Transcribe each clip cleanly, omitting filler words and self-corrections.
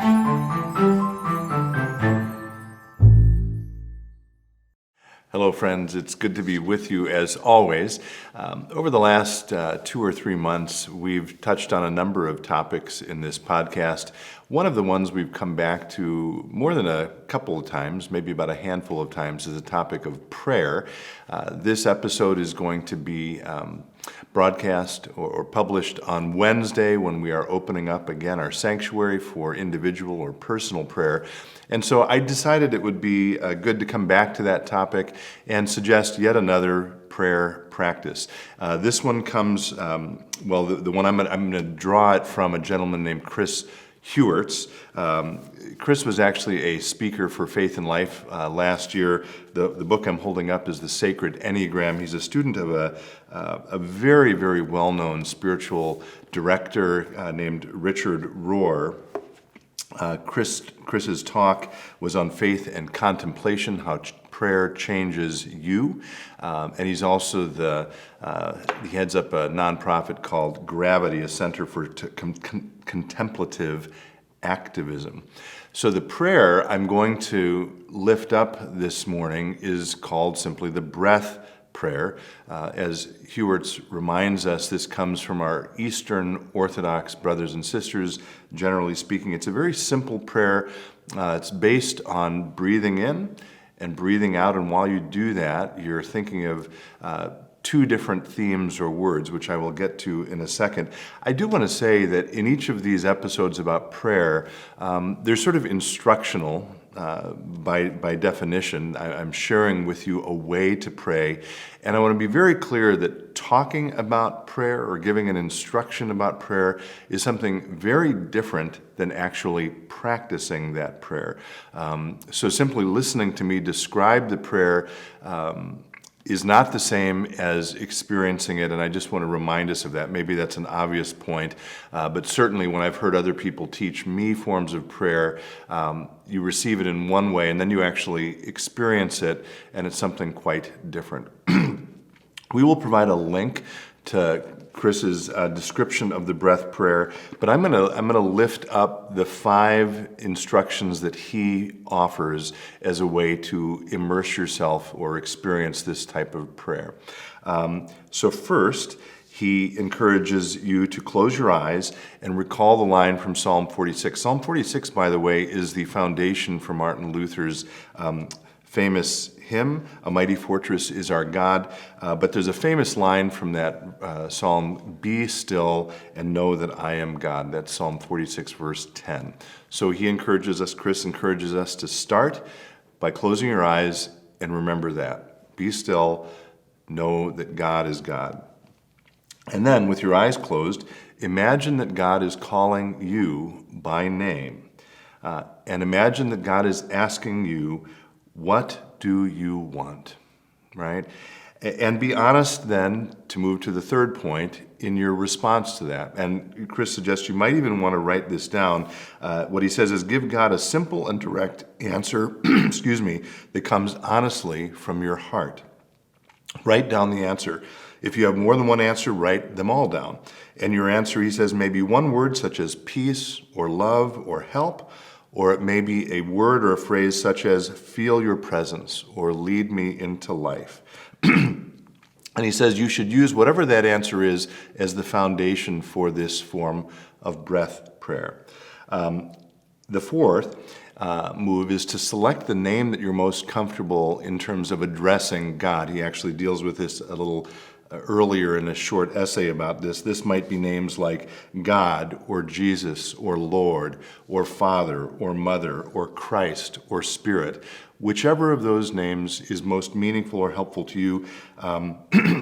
Hello, friends. It's good to be with you as always. Over the last 2 or 3 months, we've touched on a number of topics in this podcast. One of the ones we've come back to more than a couple of times, maybe about a handful of times, is the topic of prayer. This episode is going to be broadcast or published on Wednesday when we are opening up again our sanctuary for individual or personal prayer. And so I decided it would be good to come back to that topic and suggest yet another prayer practice. This one comes, the one I'm going to draw it from a gentleman named Heuertz. Chris was actually a speaker for Faith and Life last year. The book I'm holding up is The Sacred Enneagram. He's a student of a very, very well-known spiritual director named Richard Rohr. Chris's talk was on faith and contemplation, how prayer changes you, and he's also he heads up a nonprofit called Gravity, a center for contemplative activism. So the prayer I'm going to lift up this morning is called simply the breath prayer. As Heuertz reminds us, this comes from our Eastern Orthodox brothers and sisters. Generally speaking, it's a very simple prayer. It's based on breathing in and breathing out, and while you do that, you're thinking of 2 different themes or words, which I will get to in a second. I do want to say that in each of these episodes about prayer, they're sort of instructional. By definition, I'm sharing with you a way to pray, and I want to be very clear that talking about prayer or giving an instruction about prayer is something very different than actually practicing that prayer. So simply listening to me describe the prayer is not the same as experiencing it, and I just want to remind us of that. Maybe that's an obvious point, but certainly when I've heard other people teach me forms of prayer, you receive it in one way, and then you actually experience it, and it's something quite different. We will provide a link to Chris's description of the breath prayer, but I'm gonna lift up the 5 instructions that he offers as a way to immerse yourself or experience this type of prayer. So first, he encourages you to close your eyes and recall the line from Psalm 46. Psalm 46, by the way, is the foundation for Martin Luther's famous hymn, "A Mighty Fortress is Our God," but there's a famous line from that psalm, "Be still and know that I am God." That's Psalm 46, verse 10. So Chris encourages us to start by closing your eyes and remember that. Be still, know that God is God. And then, with your eyes closed, imagine that God is calling you by name. And imagine that God is asking you, what do you want, right? And be honest then, to move to the third point, in your response to that. And Chris suggests you might even want to write this down. What he says is give God a simple and direct answer, that comes honestly from your heart. Write down the answer. If you have more than one answer, write them all down. And your answer, he says, may be one word such as peace or love or help, or it may be a word or a phrase such as feel your presence or lead me into life. And he says you should use whatever that answer is as the foundation for this form of breath prayer. The fourth move is to select the name that you're most comfortable in terms of addressing God. He actually deals with this a little earlier in a short essay about this. This might be names like God or Jesus or Lord or Father or Mother or Christ or Spirit. Whichever of those names is most meaningful or helpful to you,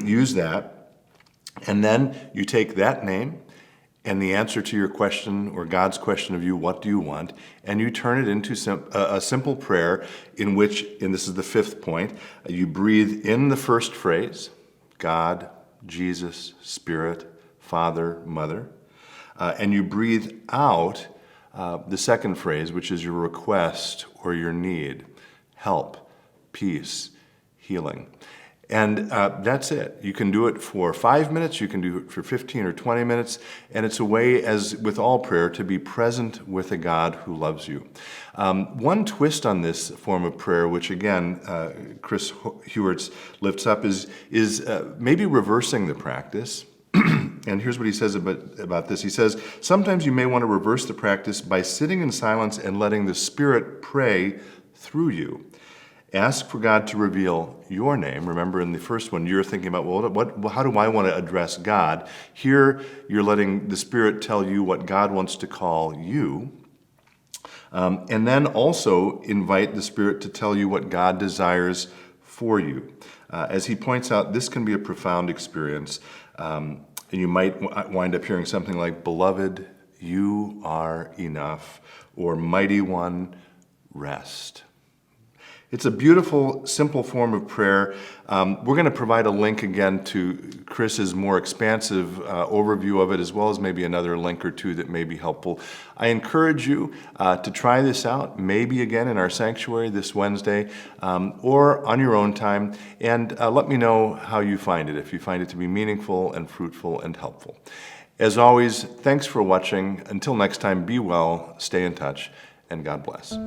use that. And then you take that name and the answer to your question or God's question of you, what do you want? And you turn it into a simple prayer in which, and this is the fifth point, you breathe in the first phrase, God, Jesus, Spirit, Father, Mother, and you breathe out the second phrase, which is your request or your need, help, peace, healing. And that's it. You can do it for 5 minutes, you can do it for 15 or 20 minutes, and it's a way, as with all prayer, to be present with a God who loves you. One twist on this form of prayer, which again, Chris Heuertz lifts up, is maybe reversing the practice. And here's what he says about this. He says, sometimes you may want to reverse the practice by sitting in silence and letting the Spirit pray through you. Ask for God to reveal your name. Remember, in the first one, you're thinking about, well, how do I want to address God? Here, you're letting the Spirit tell you what God wants to call you. And then also invite the Spirit to tell you what God desires for you. As he points out, this can be a profound experience. And you might wind up hearing something like, "Beloved, you are enough," or "Mighty One, rest." It's a beautiful, simple form of prayer. We're going to provide a link again to Chris's more expansive overview of it, as well as maybe another link or two that may be helpful. I encourage you to try this out, maybe again in our sanctuary this Wednesday, or on your own time, and let me know how you find it, if you find it to be meaningful and fruitful and helpful. As always, thanks for watching. Until next time, be well, stay in touch, and God bless.